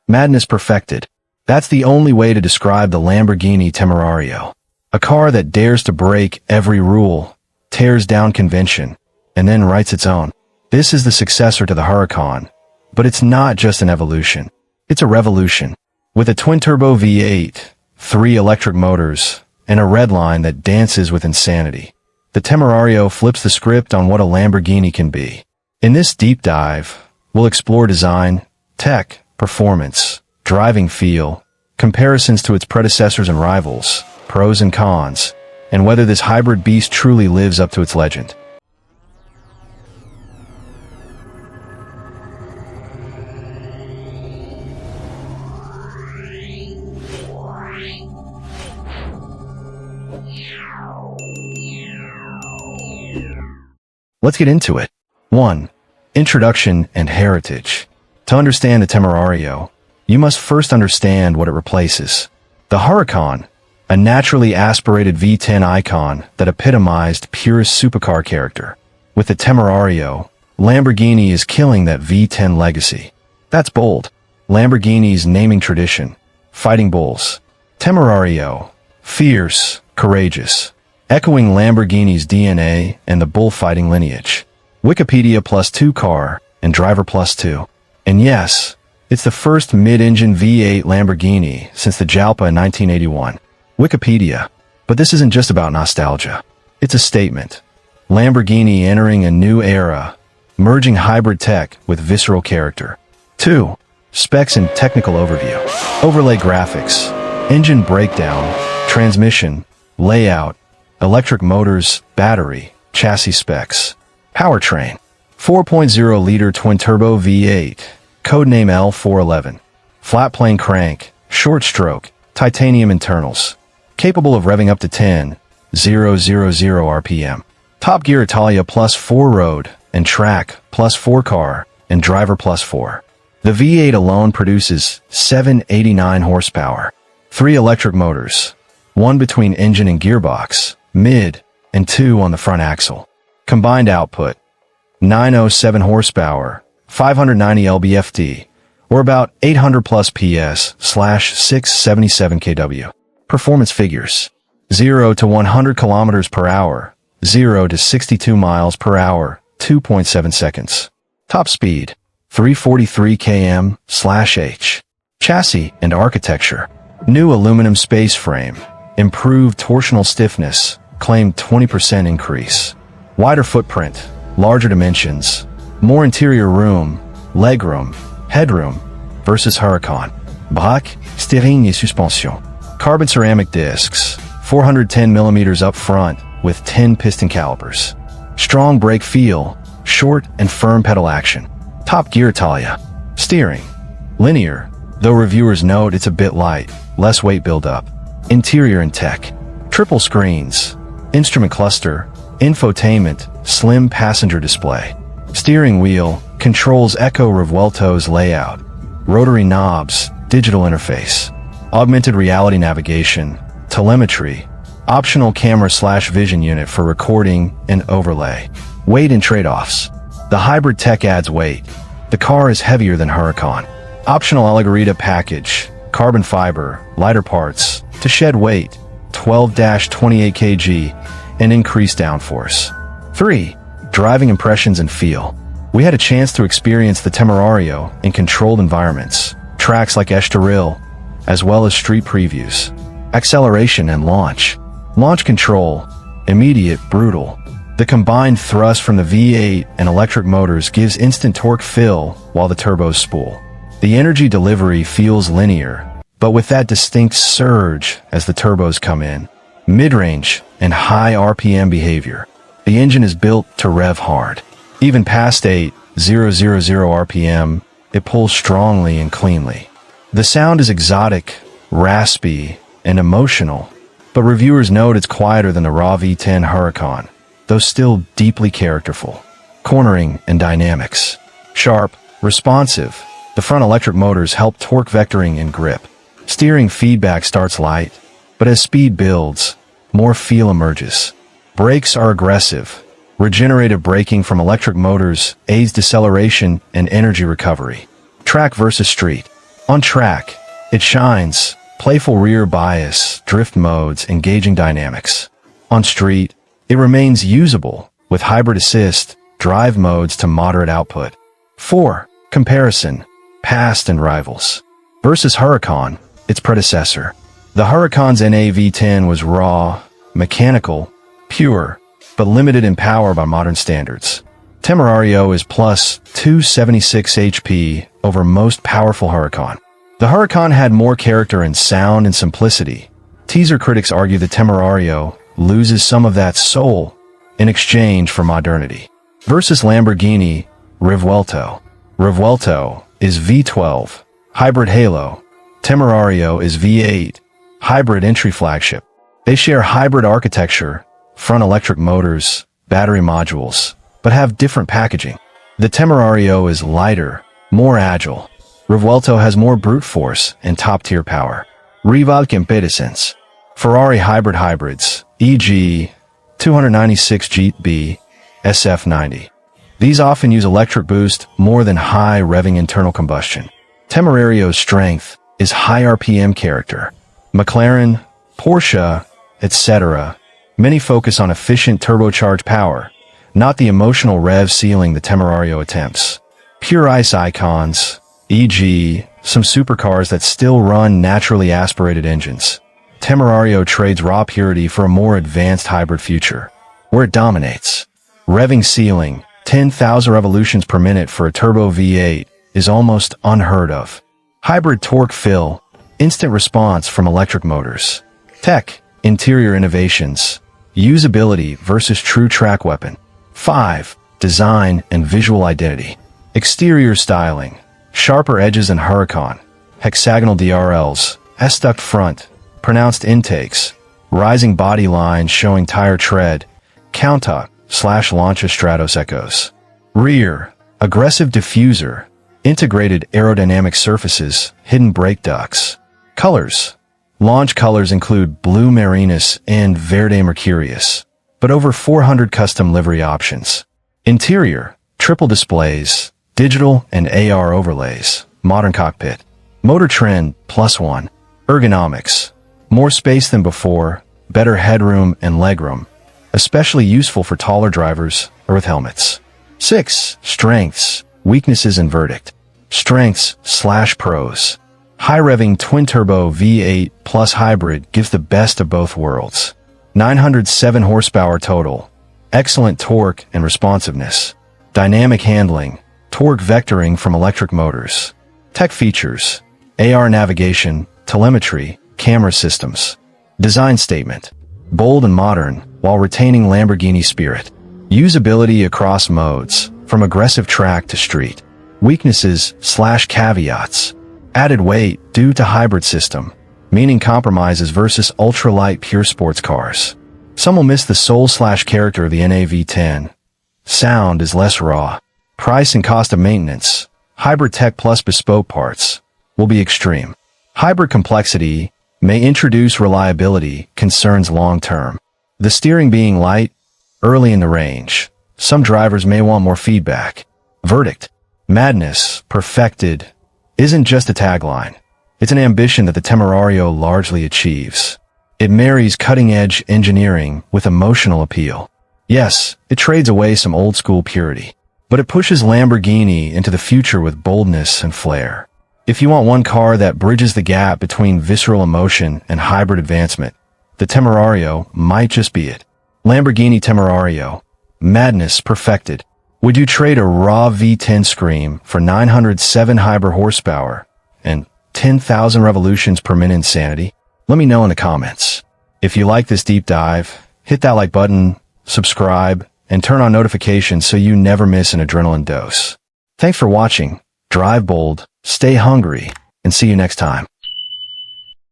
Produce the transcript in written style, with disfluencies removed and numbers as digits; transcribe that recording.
Madness perfected. That's the only way to describe the Lamborghini Temerario. A car that dares to break every rule, tears down convention, and then writes its own. This is the successor to the Huracán, but it's not just an evolution. It's a revolution. With a twin-turbo V8, 3 electric motors, and a red line that dances with insanity, the Temerario flips the script on what a Lamborghini can be. In this deep dive, we'll explore design, tech, performance, driving feel, comparisons to its predecessors and rivals, pros and cons, and whether this hybrid beast truly lives up to its legend. Let's get into it. 1. Introduction and heritage. To understand the Temerario, you must first understand what it replaces. The Huracán, a naturally aspirated V10 icon that epitomized purest supercar character. With the Temerario, Lamborghini is killing that V10 legacy. That's bold. Lamborghini's naming tradition. Fighting bulls. Temerario. Fierce, courageous. Echoing Lamborghini's DNA and the bullfighting lineage. Wikipedia +2 car and driver +2. And yes, it's the first mid-engine V8 Lamborghini since the Jalpa in 1981. Wikipedia. But this isn't just about nostalgia. It's a statement. Lamborghini entering a new era, merging hybrid tech with visceral character. 2. Specs and technical overview. Overlay graphics, engine breakdown, transmission, layout, electric motors, battery, chassis specs. Powertrain. 4.0-liter twin-turbo V8, codename L411. Flat-plane crank, short stroke, titanium internals. Capable of revving up to 10,000 RPM. Top Gear Italia +4 road and track +4 car and driver +4. The V8 alone produces 789 horsepower. 3 electric motors, 1 between engine and gearbox, mid, and 2 on the front axle. Combined output, 907 horsepower, 590 lb-ft, or about 800 plus PS /677 kW. Performance figures. 0 to 100 kilometers per hour, 0 to 62 miles per hour, 2.7 seconds. Top speed, 343 km/h. Chassis and architecture. New aluminum space frame, improved torsional stiffness, claimed 20% increase. Wider footprint, larger dimensions, more interior room, legroom, headroom, versus Huracán. Braque, steering et suspension. Carbon ceramic discs, 410 millimeters up front with 10 piston calipers. Strong brake feel, short and firm pedal action. Top Gear Italia. Steering, linear, though reviewers note it's a bit light, less weight buildup. Interior and tech. Triple screens, instrument cluster, infotainment, slim passenger display. Steering wheel controls Echo Revuelto's layout. Rotary knobs, digital interface. Augmented reality navigation, telemetry. Optional camera/vision unit for recording and overlay. Weight and trade-offs. The hybrid tech adds weight. The car is heavier than Huracán. Optional Allegorita package, carbon fiber, lighter parts, to shed weight, 12-28 kg, and increased downforce. 3. Driving impressions and feel. We had a chance to experience the Temerario in controlled environments, tracks like Estoril, as well as street previews. Acceleration and launch. Launch control, immediate, brutal. The combined thrust from the V8 and electric motors gives instant torque fill while the turbos spool. The energy delivery feels linear, but with that distinct surge as the turbos come in. Mid-range and high RPM behavior. The engine is built to rev hard. Even past 8,000 RPM, it pulls strongly and cleanly. The sound is exotic, raspy, and emotional, but reviewers note it's quieter than the raw V10 Huracán, though still deeply characterful. Cornering and dynamics. Sharp, responsive. The front electric motors help torque vectoring and grip. Steering feedback starts light, but as speed builds, more feel emerges. Brakes are aggressive. Regenerative braking from electric motors aids deceleration and energy recovery. Track versus street. On track, it shines. Playful rear bias, drift modes, engaging dynamics. On street, it remains usable with hybrid assist, drive modes to moderate output. 4. Comparison, past and rivals. Versus Huracan, its predecessor. The Huracan's NAV10 was raw, mechanical, pure, but limited in power by modern standards. Temerario is plus 276 HP over most powerful Huracan. The Huracan had more character and sound and simplicity. Teaser critics argue the Temerario loses some of that soul in exchange for modernity. Versus Lamborghini Revuelto. Revuelto is V12, hybrid halo. Temerario is V8, hybrid entry flagship. They share hybrid architecture, front electric motors, battery modules, but have different packaging. The Temerario is lighter, more agile. Revuelto has more brute force and top-tier power. Rival comparisons. Ferrari hybrids, e.g. 296 GTB, SF90. These often use electric boost more than high revving internal combustion. Temerario's strength is high RPM character. McLaren, Porsche, etc. Many focus on efficient turbocharged power, not the emotional rev ceiling the Temerario attempts. Pure ICE icons, e.g., some supercars that still run naturally aspirated engines. Temerario trades raw purity for a more advanced hybrid future, where it dominates. Revving ceiling, 10,000 revolutions per minute for a turbo V8, is almost unheard of. Hybrid torque fill, instant response from electric motors. Tech, interior innovations, usability versus true track weapon. 5. Design and visual identity. Exterior styling, sharper edges than Huracan, hexagonal DRLs, S-duct front, pronounced intakes, rising body lines showing tire tread, Countach/Lancia Stratos echoes. Rear, aggressive diffuser, integrated aerodynamic surfaces, hidden brake ducts. Colors. Launch colors include Blue Marinus and Verde Mercurius, but over 400 custom livery options. Interior, triple displays, digital and AR overlays, modern cockpit. Motor trend, +1. Ergonomics. More space than before, better headroom and legroom, especially useful for taller drivers or with helmets. 6. Strengths, weaknesses and verdict. Strengths/pros. High revving twin-turbo V8 plus hybrid gives the best of both worlds. 907 horsepower total. Excellent torque and responsiveness. Dynamic handling. Torque vectoring from electric motors. Tech features. AR navigation, telemetry, camera systems. Design statement. Bold and modern, while retaining Lamborghini spirit. Usability across modes, from aggressive track to street. Weaknesses/caveats. Added weight due to hybrid system, meaning compromises versus ultra-light pure sports cars. Some will miss the soul/character of the NAV10. Sound is less raw. Price and cost of maintenance, hybrid tech plus bespoke parts, will be extreme. Hybrid complexity may introduce reliability concerns long-term. The steering being light, early in the range, some drivers may want more feedback. Verdict. Madness, perfected, isn't just a tagline. It's an ambition that the Temerario largely achieves. It marries cutting-edge engineering with emotional appeal. Yes, it trades away some old-school purity, but it pushes Lamborghini into the future with boldness and flair. If you want one car that bridges the gap between visceral emotion and hybrid advancement, the Temerario might just be it. Lamborghini Temerario. Madness perfected. Would you trade a raw V10 scream for 907 hybrid horsepower and 10,000 revolutions per minute insanity? Let me know in the comments. If you like this deep dive, hit that like button, subscribe, and turn on notifications so you never miss an adrenaline dose. Thanks for watching. Drive bold, stay hungry, and see you next time.